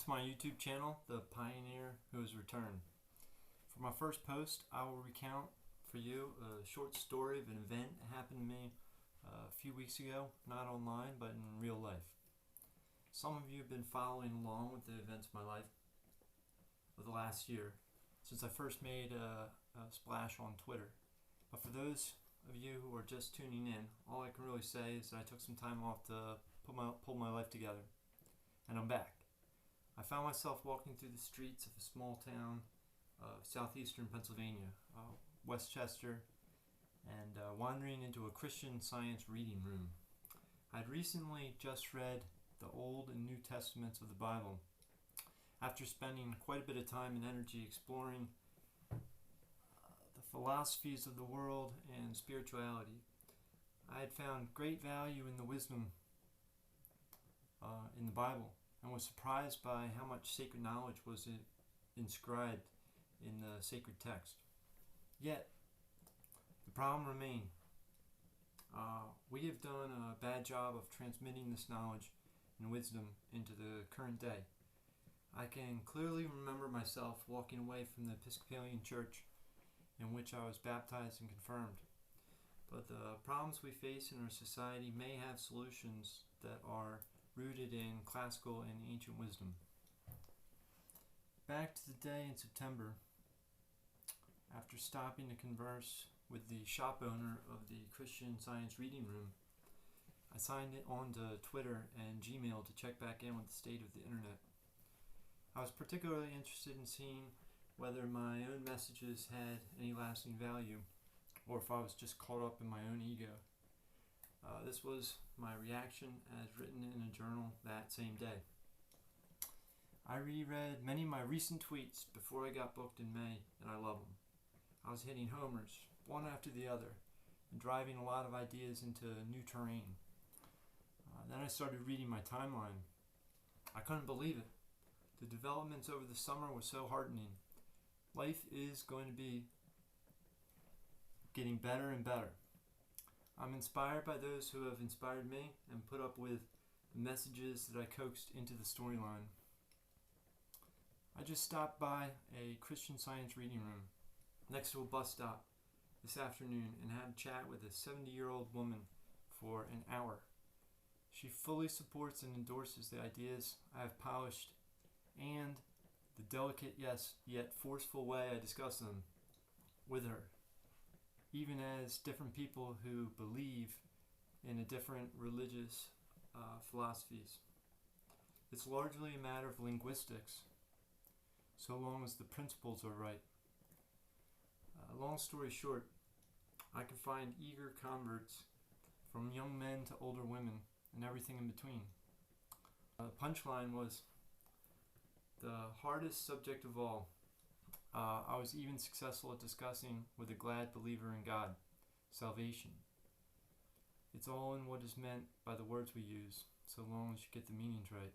to my YouTube channel, The Pioneer Who Has Returned. For my first post, I will recount for you a short story of an event that happened to me a few weeks ago, not online, but in real life. Some of you have been following along with the events of my life of the last year, since I first made a splash on Twitter. But for those of you who are just tuning in, all I can really say is that I took some time off to pull my life together, and I'm back. I found myself walking through the streets of a small town of southeastern Pennsylvania, Westchester, and wandering into a Christian Science reading room. I'd recently just read the Old and New Testaments of the Bible. After spending quite a bit of time and energy exploring the philosophies of the world and spirituality, I had found great value in the wisdom in the Bible, and was surprised by how much sacred knowledge was inscribed in the sacred text. Yet, the problem remained. We have done a bad job of transmitting this knowledge and wisdom into the current day. I can clearly remember myself walking away from the Episcopalian Church in which I was baptized and confirmed. But the problems we face in our society may have solutions that are rooted in classical and ancient wisdom. Back to the day in September, after stopping to converse with the shop owner of the Christian Science reading room, I signed on to Twitter and Gmail to check back in with the state of the internet. I was particularly interested in seeing whether my own messages had any lasting value, or if I was just caught up in my own ego. This was my reaction as written in a journal that same day. I reread many of my recent tweets before I got booked in May, and I love them. I was hitting homers, one after the other, and driving a lot of ideas into new terrain. Then I started reading my timeline. I couldn't believe it. The developments over the summer were so heartening. Life is going to be getting better and better. I'm inspired by those who have inspired me and put up with the messages that I coaxed into the storyline. I just stopped by a Christian Science reading room next to a bus stop this afternoon and had a chat with a 70-year-old woman for an hour. She fully supports and endorses the ideas I have polished and the delicate yet forceful way I discuss them with her, even as different people who believe in a different religious philosophies. It's largely a matter of linguistics, so long as the principles are right. Long story short, I can find eager converts from young men to older women and everything in between. The punchline was the hardest subject of all. I was even successful at discussing with a glad believer in God, salvation. It's all in what is meant by the words we use, so long as you get the meanings right.